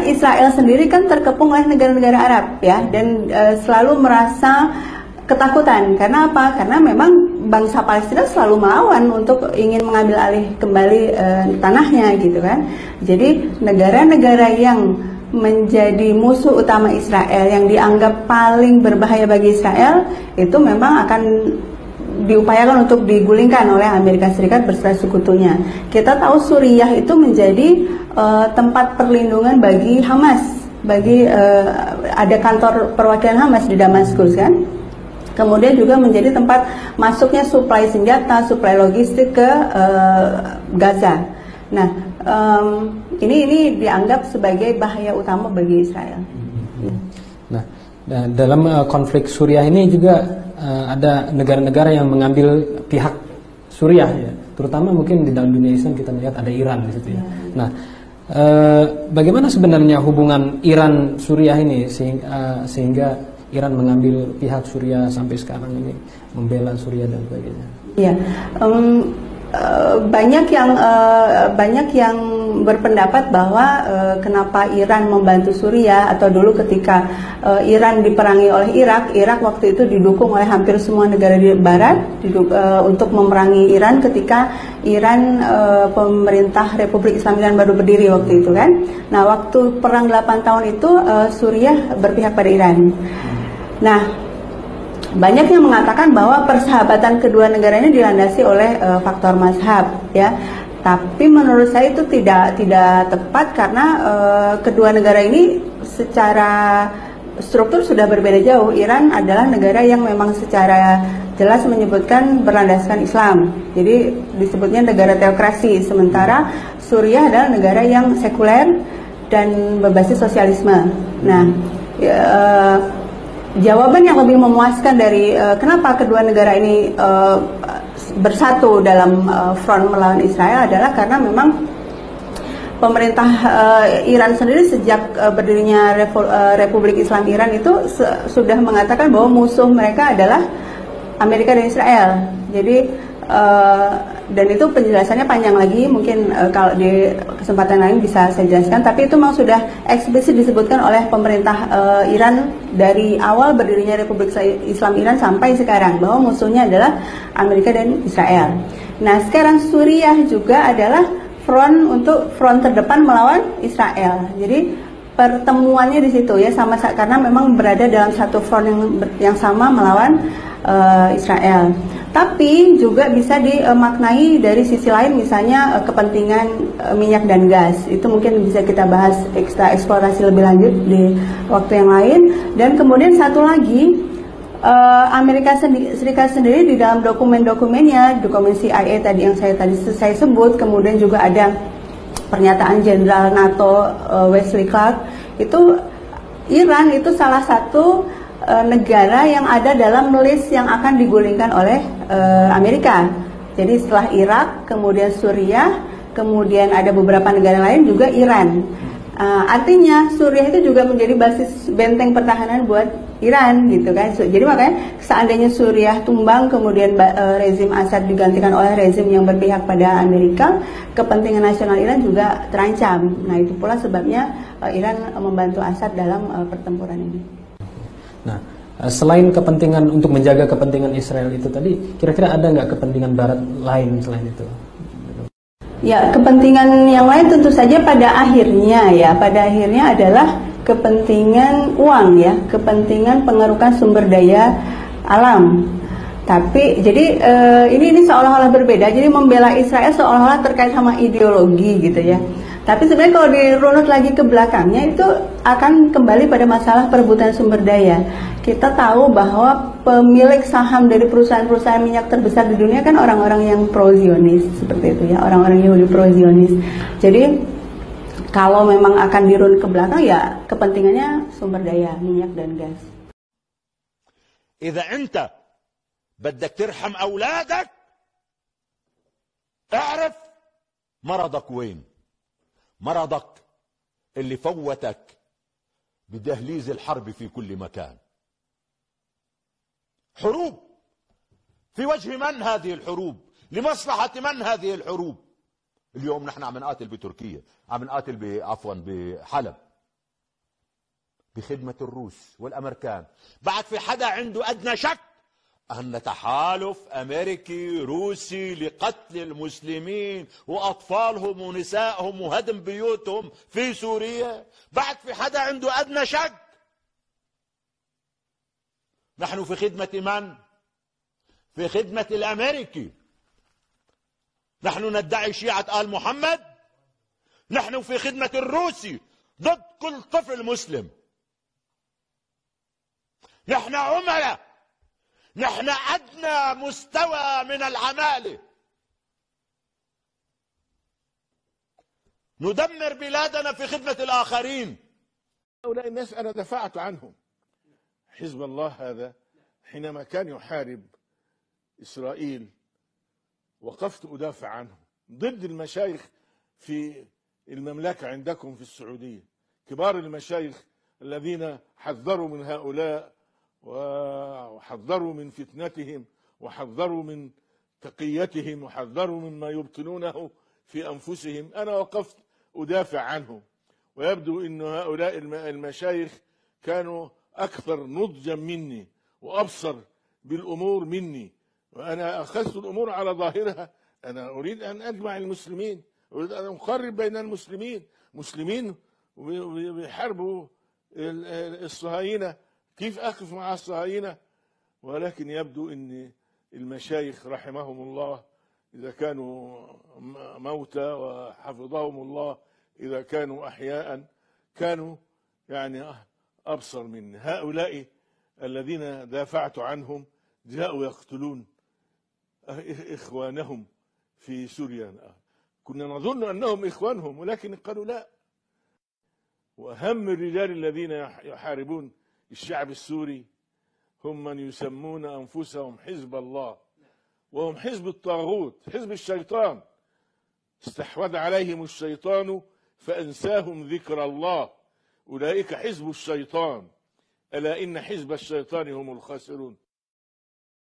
Israel sendiri kan terkepung oleh negara-negara Arab ya, dan selalu merasa ketakutan. Karena apa? Karena memang bangsa Palestina selalu melawan untuk ingin mengambil alih kembali tanahnya gitu kan. Jadi negara-negara yang menjadi musuh utama Israel, yang dianggap paling berbahaya bagi Israel, itu memang akan diupayakan untuk digulingkan oleh Amerika Serikat beserta sekutunya. Kita tahu Suriah itu menjadi tempat perlindungan bagi Hamas, ada kantor perwakilan Hamas di Damaskus kan. Kemudian juga menjadi tempat masuknya suplai senjata, suplai logistik ke Gaza. Nah, ini dianggap sebagai bahaya utama bagi Israel. Nah, dalam konflik Suriah ini juga ada negara-negara yang mengambil pihak Suriah ya, terutama mungkin di dalam dunia Islam kita melihat ada Iran di situ ya. Nah, bagaimana sebenarnya hubungan Iran Suriah ini sehingga Iran mengambil pihak Suriah sampai sekarang ini, membela Suriah dan sebagainya? Iya, banyak yang berpendapat bahwa kenapa Iran membantu Suriah, atau dulu ketika Iran diperangi oleh Irak waktu itu didukung oleh hampir semua negara di Barat untuk memerangi Iran ketika Iran pemerintah Republik Islam Iran baru berdiri waktu itu kan. Nah, waktu perang 8 tahun itu Suriah berpihak pada Iran. Nah, banyak yang mengatakan bahwa persahabatan kedua negara ini dilandasi oleh faktor mazhab ya. Tapi menurut saya itu tidak tepat, karena kedua negara ini secara struktur sudah berbeda jauh. Iran adalah negara yang memang secara jelas menyebutkan berlandaskan Islam, jadi disebutnya negara teokrasi, sementara Suriah adalah negara yang sekuler dan berbasis sosialisme. Nah, jawaban yang lebih memuaskan dari kenapa kedua negara ini bersatu dalam front melawan Israel adalah karena memang pemerintah Iran sendiri sejak berdirinya Republik Islam Iran itu sudah mengatakan bahwa musuh mereka adalah Amerika dan Israel. Jadi dan itu penjelasannya panjang lagi, mungkin kalau di kesempatan lain bisa saya jelaskan, tapi itu memang sudah eksplisit disebutkan oleh pemerintah Iran dari awal berdirinya Republik Islam Iran sampai sekarang, bahwa musuhnya adalah Amerika dan Israel. Nah, sekarang Suriah juga adalah front terdepan melawan Israel. Jadi pertemuannya di situ ya, karena memang berada dalam satu front yang sama melawan Israel. Tapi juga bisa dimaknai dari sisi lain, misalnya kepentingan minyak dan gas. Itu mungkin bisa kita bahas eksplorasi lebih lanjut di waktu yang lain. Dan kemudian satu lagi, Amerika Serikat sendiri di dalam dokumen-dokumennya, dokumen CIA tadi yang saya sebut, kemudian juga ada pernyataan Jenderal NATO Wesley Clark, itu Iran itu salah satu negara yang ada dalam list yang akan digulingkan oleh Amerika. Jadi setelah Irak, kemudian Suriah, kemudian ada beberapa negara lain, juga Iran. Artinya Suriah itu juga menjadi basis benteng pertahanan buat Iran gitu kan. Jadi makanya seandainya Suriah tumbang, kemudian rezim Assad digantikan oleh rezim yang berpihak pada Amerika, kepentingan nasional Iran juga terancam. Nah, itu pula sebabnya Iran membantu Assad dalam pertempuran ini. Nah, selain kepentingan untuk menjaga kepentingan Israel itu tadi, kira-kira ada nggak kepentingan Barat lain selain itu? Ya, kepentingan yang lain tentu saja pada akhirnya adalah kepentingan uang ya, kepentingan pengerukan sumber daya alam. Tapi jadi ini seolah-olah berbeda. Jadi membela Israel seolah-olah terkait sama ideologi gitu ya. Tapi sebenarnya kalau dirunut lagi ke belakangnya, itu akan kembali pada masalah perebutan sumber daya. Kita tahu bahwa pemilik saham dari perusahaan-perusahaan minyak terbesar di dunia kan orang-orang yang pro-Zionis, seperti itu ya, orang-orang Yahudi pro-Zionis. Jadi kalau memang akan dirunut ke belakang, ya kepentingannya sumber daya, minyak dan gas. إذا أنت بدك ترحم أولادك اعرف مرضك وين. مرضك اللي فوتك بدهليز الحرب في كل مكان. حروب في وجه من هذه الحروب؟ لمصلحة من هذه الحروب؟ اليوم نحن عم نقاتل بتركيا، عم نقاتل عفوا بحلب، في خدمة الروس والأمريكان. بعد في حدا عنده أدنى شك أن تحالف أمريكي روسي لقتل المسلمين وأطفالهم ونسائهم وهدم بيوتهم في سوريا؟ بعد في حدا عنده أدنى شك؟ نحن في خدمة من؟ في خدمة الأمريكي. نحن ندعي شيعة آل محمد؟ نحن في خدمة الروسي ضد كل طفل مسلم. نحن عملاء، نحن أدنى مستوى من العمالة. ندمر بلادنا في خدمة الآخرين. هؤلاء الناس أنا دفعت عنهم. حزب الله هذا حينما كان يحارب إسرائيل وقفت أدافع عنه ضد المشايخ في المملكة عندكم في السعودية، كبار المشايخ الذين حذروا من هؤلاء وحذروا من فتنتهم وحذروا من تقيتهم وحذروا مما يبطنونه في أنفسهم. أنا وقفت أدافع عنهم، ويبدو أن هؤلاء المشايخ كانوا أكثر نضجا مني وأبصر بالأمور مني، وأنا أخذت الأمور على ظاهرها. أنا أريد أن أجمع المسلمين، أريد أن أقرب بين المسلمين. مسلمين بيحاربوا الصهاينة، كيف أقف مع الصهاينة؟ ولكن يبدو أن المشايخ رحمهم الله إذا كانوا موتى وحفظهم الله إذا كانوا أحياء كانوا يعني أبصر مني. هؤلاء الذين دافعت عنهم جاءوا يقتلون إخوانهم في سوريا. كنا نظن أنهم إخوانهم ولكن قالوا لا. وأهم الرجال الذين يحاربون الشعب السوري هم من يسمون أنفسهم حزب الله، وهم حزب الطاغوت، حزب الشيطان. استحوذ عليهم الشيطان فأنساهم ذكر الله، أولئك حزب الشيطان، ألا إن حزب الشيطان هم الخاسرون.